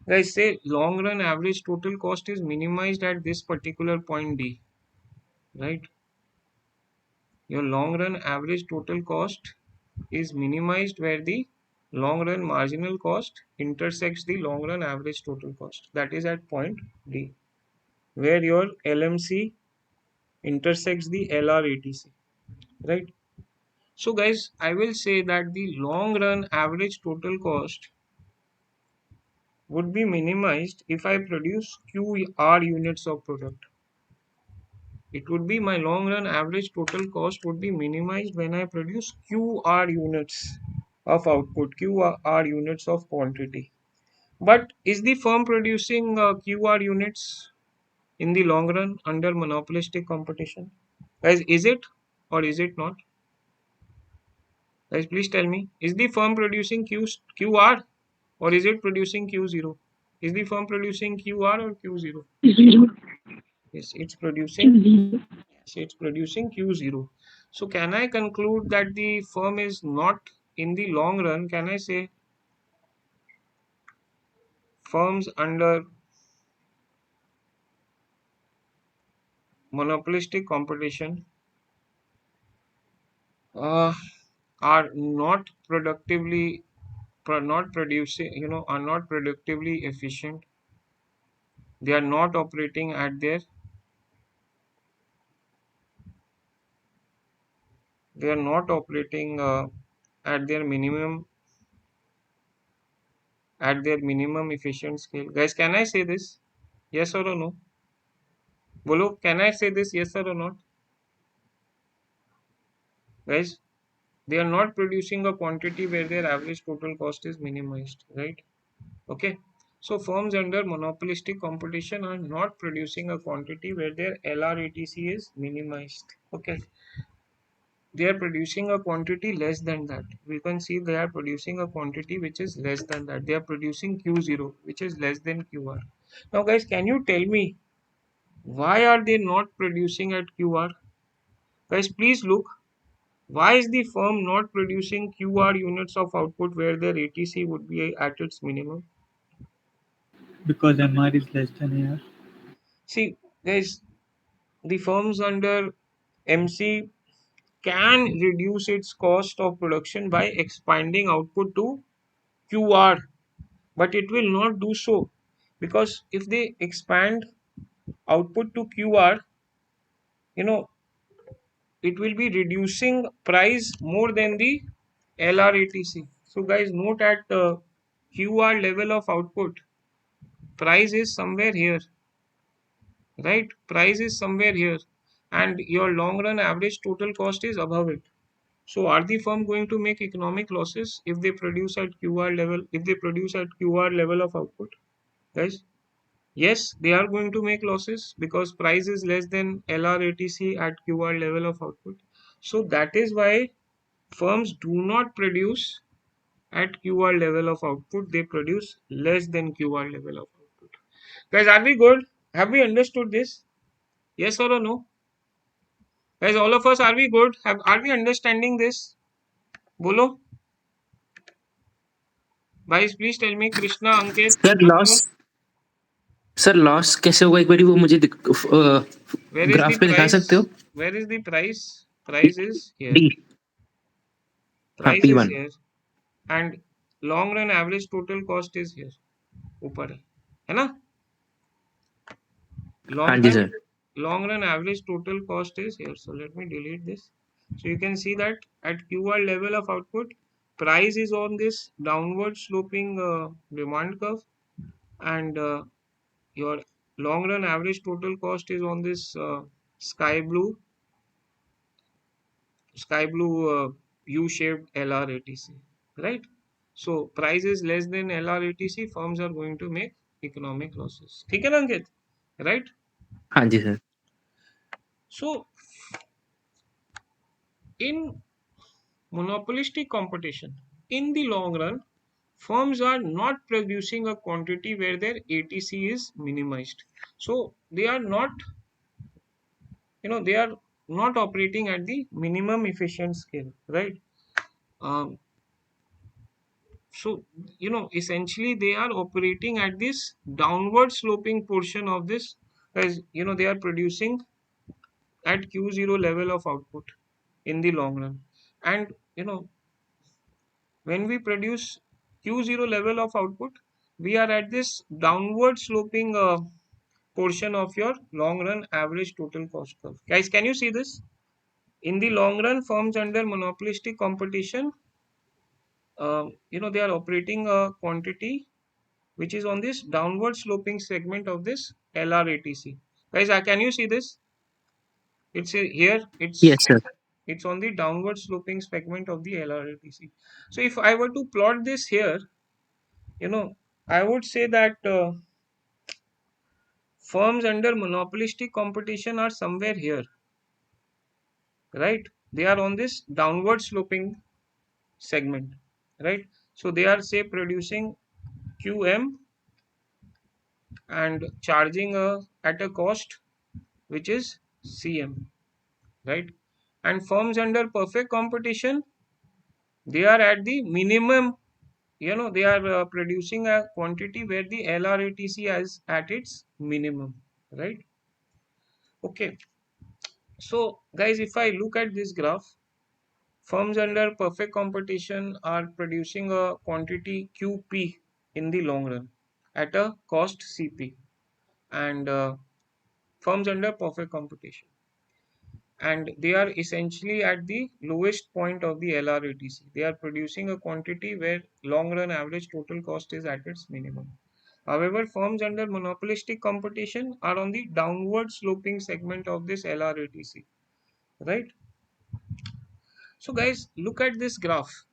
Guys, say long run average total cost is minimized at this particular point D, right? Your long run average total cost is minimized where the long run marginal cost intersects the long run average total cost. That is at point D, where your LMC intersects the LRATC, right? So, guys, I will say that the long run average total cost would be minimized if I produce QR units of product. It would be my long run average total cost would be minimized when I produce QR units of output, QR units of quantity. But is the firm producing QR units in the long run under monopolistic competition? Guys, is it or is it not? Guys, please tell me. Is the firm producing QR or is it producing Q0? Is the firm producing QR or Q0? Zero. Yes, it's producing. Zero. Yes, it's producing Q0. So can I conclude that the firm is not in the long run? Can I say firms under monopolistic competition uh, are not not producing, are not productively efficient. They are not operating at they are not operating at their minimum efficient scale. Guys, can I say this? Yes or no? Bolo, can I say this? Yes or not? Guys, they are not producing a quantity where their average total cost is minimized, right? Okay. So firms under monopolistic competition are not producing a quantity where their LRATC is minimized. Okay. They are producing a quantity less than that. We can see they are producing a quantity which is less than that. They are producing Q0, which is less than QR. Now, guys, can you tell me why are they not producing at QR? Guys, please look. Why is the firm not producing QR units of output where their ATC would be at its minimum? Because MR is less than AR. See, guys, the firms under MC can reduce its cost of production by expanding output to QR, but it will not do so because if they expand output to QR, you know, it will be reducing price more than the LRATC. So, guys, note at QR level of output, price is somewhere here, right? Price is somewhere here, and your long run average total cost is above it. So are the firm going to make economic losses if they produce at QR level, if they produce at QR level of output? Guys, yes, they are going to make losses because price is less than LRATC at QR level of output. So that is why firms do not produce at QR level of output. They produce less than QR level of output. Guys, are we good? Have we understood this? Yes or a no? Guys, all of us, are we good? Are we understanding this? Bolo? Guys, please tell me, Krishna, Ankit, Sir, Anmol. last sir loss कैसे होगा एक बारी वो मुझे Where is the graph पे दिखा सकते हो? price? Where is the price? Price is here. D, हाँ Price P is one. here. And long run average total cost is here. ऊपर है ना? हाँ Long ji run sir. long run average total cost is here. So let me delete this. So you can see that at QR level of output, price is on this downward sloping demand curve, and your long run average total cost is on this sky blue U-shaped LRATC, right? So price is less than LRATC, firms are going to make economic losses. ठीक है ना अंकित? Right? हाँ जी sir. So in monopolistic competition, in the long run, firms are not producing a quantity where their ATC is minimized. So they are not, they are not operating at the minimum efficient scale, right? Um, so essentially they are operating at this downward sloping portion of this, as they are producing at Q0 level of output in the long run. And when we produce Q0 level of output, we are at this downward sloping portion of your long run average total cost curve. Guys, can you see this? In the long run, firms under monopolistic competition, they are operating a quantity which is on this downward sloping segment of this LRATC. Guys, can you see this? It's here. Yes sir. It's on the downward sloping segment of the LRATC. So if I were to plot this here, I would say that firms under monopolistic competition are somewhere here, right? They are on this downward sloping segment, right? So they are say producing QM and charging at a cost which is CM, right? And firms under perfect competition, they are at the minimum, they are producing a quantity where the LRATC is at its minimum, right? Okay, so guys, if I look at this graph, firms under perfect competition are producing a quantity QP in the long run at a cost CP, and firms under perfect competition, and they are essentially at the lowest point of the LRATC. They are producing a quantity where long run average total cost is at its minimum. However, firms under monopolistic competition are on the downward sloping segment of this LRATC, right? So guys, look at this graph.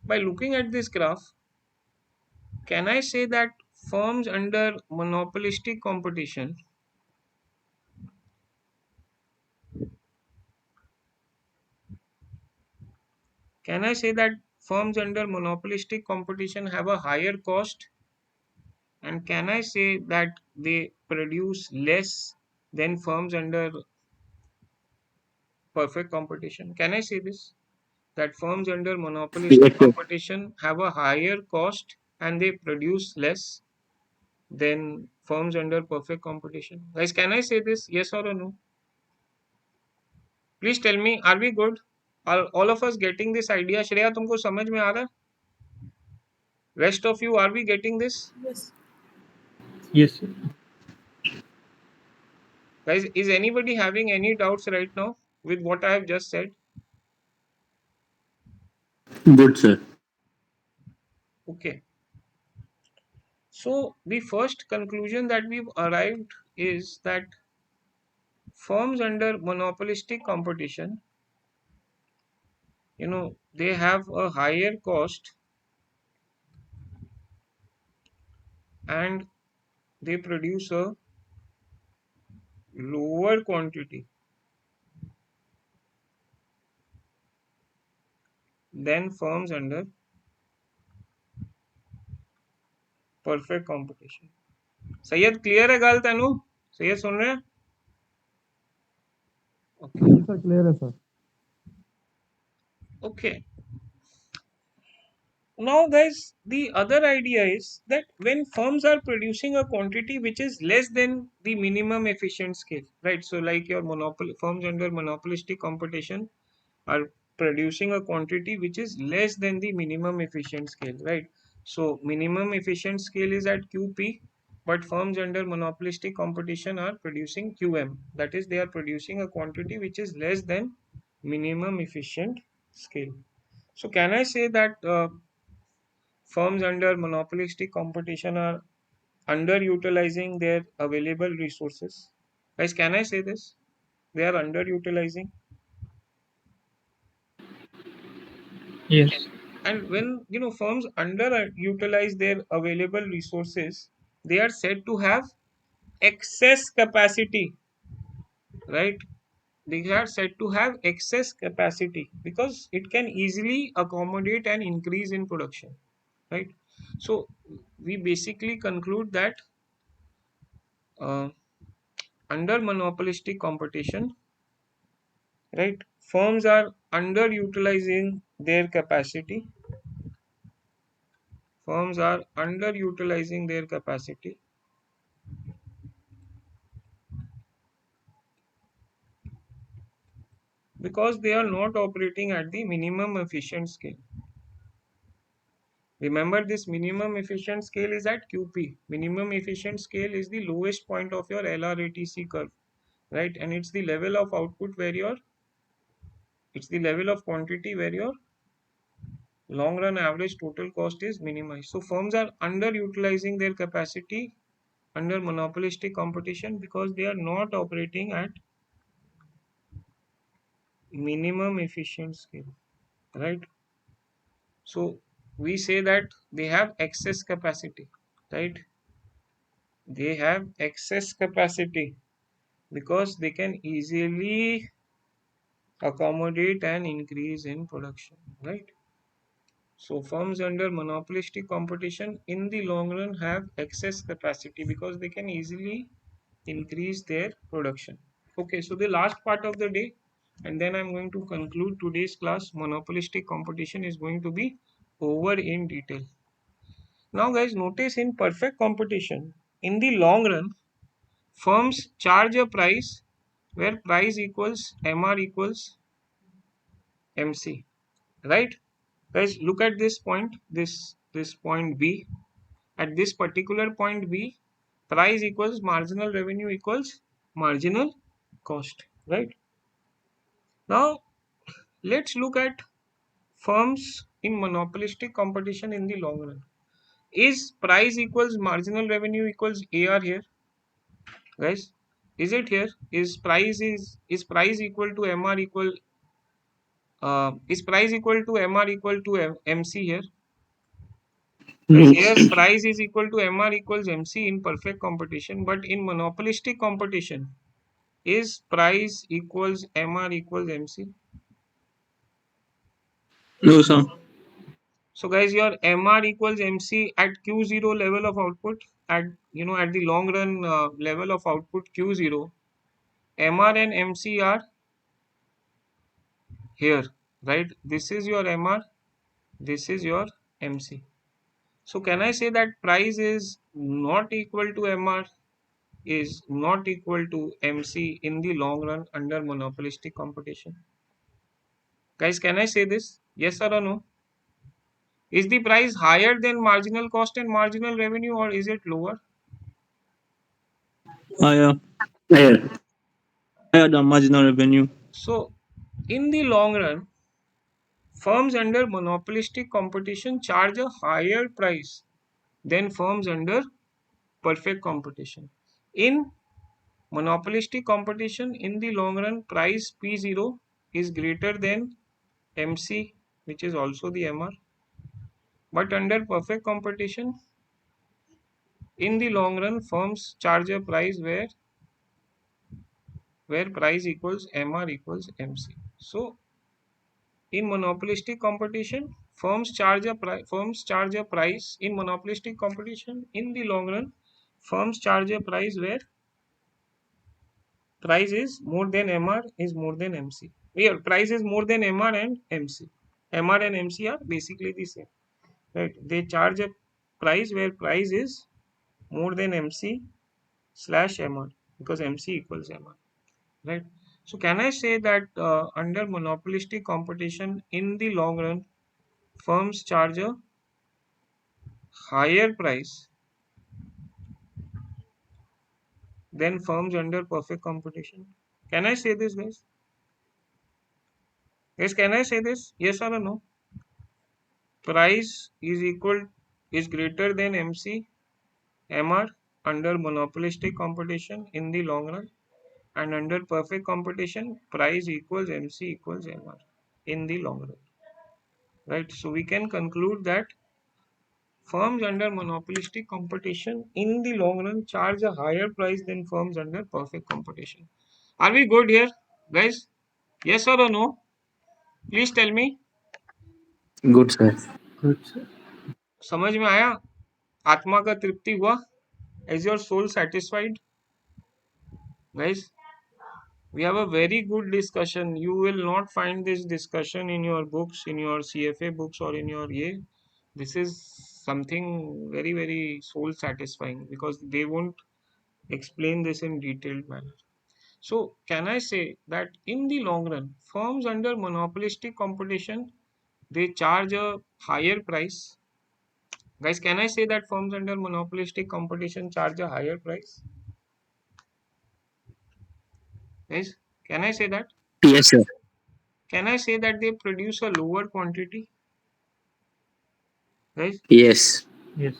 By looking at this graph, can I say that firms under monopolistic competition, can I say that firms under monopolistic competition have a higher cost, and can I say that they produce less than firms under perfect competition? Can I say this? That firms under yes monopolistic sir. competition have a higher cost and they produce less than firms under perfect competition. Guys, can I say this? Yes or a no? Please tell me, are we good? Are all of us getting this idea? Shreya, तुमको समझ में आ रहा है? Rest of you, are we getting this? Yes, sir. Guys, is anybody having any doubts right now with what I have just said? Good sir. Okay. So the first conclusion that we've arrived is that firms under monopolistic competition, they have a higher cost and they produce a lower quantity than firms under perfect competition. Syed clear है गल तेनू? सैयद सुन रहे हैं? Okay. जी sir, clear है sir. Okay. Now, guys, the other idea is that when firms are producing a quantity which is less than the minimum efficient scale, right? So, like your monopoly firms under monopolistic competition are producing a quantity which is less than the minimum efficient scale, right? So, minimum efficient scale is at QP, but firms under monopolistic competition are producing QM. That is, they are producing a quantity which is less than minimum efficient scale. So, can I say that firms under monopolistic competition are underutilizing their available resources? Guys, can I say this? They are underutilizing. Yes. And when firms underutilize their available resources, they are said to have excess capacity, right? They are said to have excess capacity because it can easily accommodate an increase in production, right? So we basically conclude that uh, under monopolistic competition, right, firms are underutilizing their capacity. Firms are underutilizing their capacity because they are not operating at the minimum efficient scale. Remember, this minimum efficient scale is at QP. Minimum efficient scale is the lowest point of your LRATC curve, right? And it's the level of output where it's the level of quantity where your long run average total cost is minimized. So firms are underutilizing their capacity under monopolistic competition because they are not operating at minimum efficient scale, right? So we say that they have excess capacity, right? They have excess capacity because they can easily accommodate an increase in production, right? So firms under monopolistic competition in the long run have excess capacity because they can easily increase their production. Okay, so the last part of the day, and then I'm going to conclude today's class. Monopolistic competition is going to be over in detail. Now, guys, notice in perfect competition, in the long run, firms charge a price where price equals MR equals MC, right? Guys, look at this point, this point B. At this particular point B, price equals marginal revenue equals marginal cost, right? Now, let's look at firms in monopolistic competition in the long run. Is price equals marginal revenue equals AR here, guys? Is it here? Is price equal to MR equal is price equal to MR equal to MC here? Guys, No. here price is equal to MR equals MC in perfect competition, but in monopolistic competition, is price equals MR equals MC? No, sir. So guys, your MR equals MC at Q0 level of output, at at the long run level of output Q0, MR and MC are here, right? This is your MR, this is your MC. So can I say that price is not equal to MR, is not equal to MC in the long run under monopolistic competition? Guys, can I say this? Yes or no? Is the price higher than marginal cost and marginal revenue, or is it lower? Higher, Yeah. higher than marginal revenue. So in the long run, firms under monopolistic competition charge a higher price than firms under perfect competition. In monopolistic competition, in the long run, price P0 is greater than MC, which is also the MR. But under perfect competition, in the long run, firms charge a price where price equals MR equals MC. So in monopolistic competition, firms charge a price in monopolistic competition. In the long run, firms charge a price where price is more than MR is more than MC. Here, price is more than MR and MC. MR and MC are basically the same. right? They charge a price where price is more than MC slash MR, because MC equals MR, right? So can I say that under monopolistic competition, in the long run, firms charge a higher price than firms under perfect competition? Can I say this, guys? Guys, can I say this? Yes or no? Price is greater than MC MR under monopolistic competition in the long run, and under perfect competition, price equals MC equals MR in the long run, right? So we can conclude that firms under monopolistic competition in the long run charge a higher price than firms under perfect competition. Are we good here, guys? Yes or no? Please tell me. Good, sir. Good, sir. समझ में आया? आत्मा का तृप्ति हुआ? Is your soul satisfied, guys? We have a very good discussion. You will not find this discussion in your books, in your CFA books, or in your A. This is something very, very soul satisfying, because they won't explain this in detailed manner. So, can I say that in the long run, firms under monopolistic competition, they charge a higher price? Guys, can I say that firms under monopolistic competition charge a higher price? Guys, can I say that? Yes, sir. Can I say that they produce a lower quantity? Guys, Yes. Yes.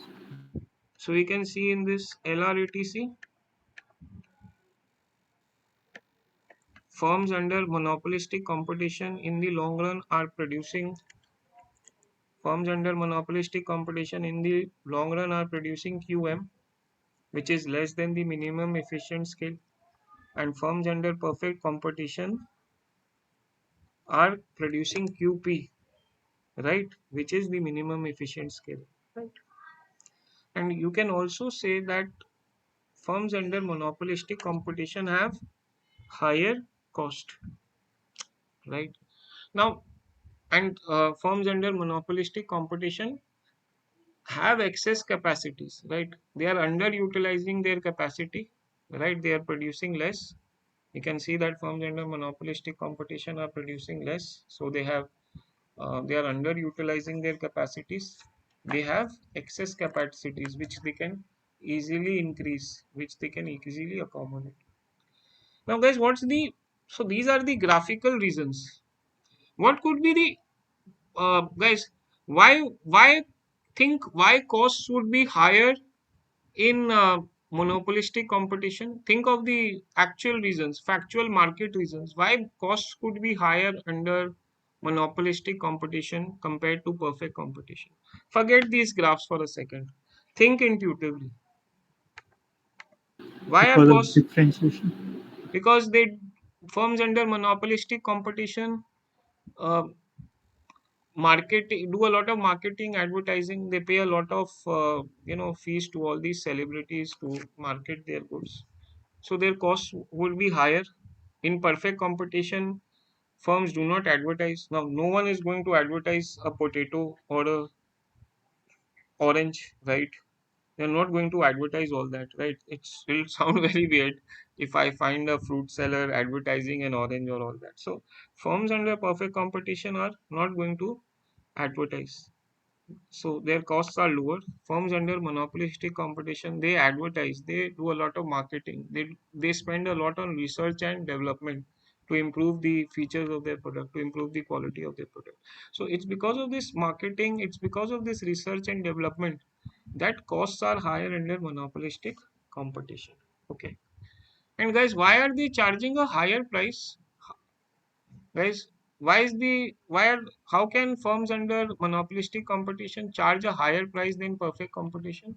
so we can see in this LRATC, firms under monopolistic competition in the long run are producing firms under monopolistic competition in the long run are producing QM, which is less than the minimum efficient scale, and firms under perfect competition are producing QP, right, which is the minimum efficient scale, right? And you can also say that firms under monopolistic competition have higher cost, right? Now, and firms under monopolistic competition have excess capacities, right? They are underutilizing their capacity, right? They are producing less. You can see that firms under monopolistic competition are producing less, so they are underutilizing their capacities. They have excess capacities which they can easily increase, which they can easily accommodate. Now, guys, so these are the graphical reasons. What could be the guys, why why costs would be higher in monopolistic competition? Think of the actual reasons, factual market reasons why costs could be higher under monopolistic competition compared to perfect competition. Forget these graphs for a second. Think intuitively. Why are Because of costs? differentiation. Because they firms under monopolistic competition uh, market do a lot of marketing, advertising. They pay a lot of fees to all these celebrities to market their goods, so their costs would be higher. In perfect competition, firms do not advertise. Now, no one is going to advertise a potato or a orange, right? They're not going to advertise all that, right? It'll sound very weird if I find a fruit seller advertising an orange or all that. So firms under perfect competition are not going to advertise, so their costs are lower. Firms under monopolistic competition, they advertise, they do a lot of marketing, they spend a lot on research and development to improve the features of their product, to improve the quality of their product. So it's because of this marketing, it's because of this research and development that costs are higher under monopolistic competition. Okay. And guys, why are they charging a higher price? Guys, why are how can firms under monopolistic competition charge a higher price than perfect competition?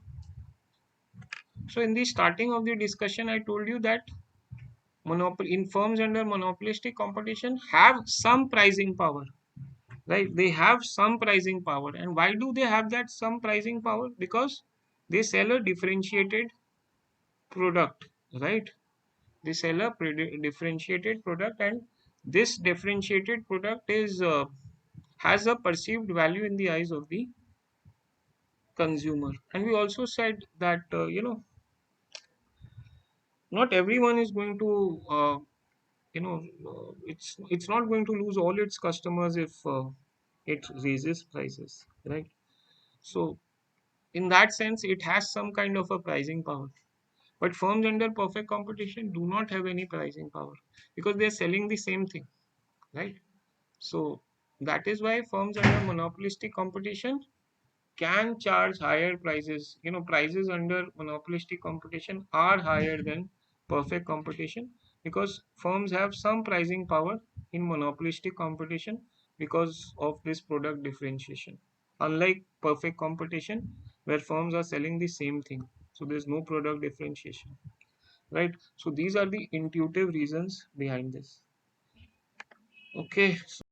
So in the starting of the discussion, I told you that monopoly in firms under monopolistic competition have some pricing power, right? They have some pricing power. And why do they have that some pricing power? Because they sell a differentiated product, right? They sell a differentiated product, and this differentiated product is has a perceived value in the eyes of the consumer. And we also said that not everyone is going to it's not going to lose all its customers if it raises prices, right? So in that sense, it has some kind of a pricing power. But firms under perfect competition do not have any pricing power because they are selling the same thing, right? So that is why firms under monopolistic competition can charge higher prices. Prices under monopolistic competition are higher than perfect competition because firms have some pricing power in monopolistic competition because of this product differentiation. Unlike perfect competition, where firms are selling the same thing, so there's no product differentiation, right? So these are the intuitive reasons behind this. Okay.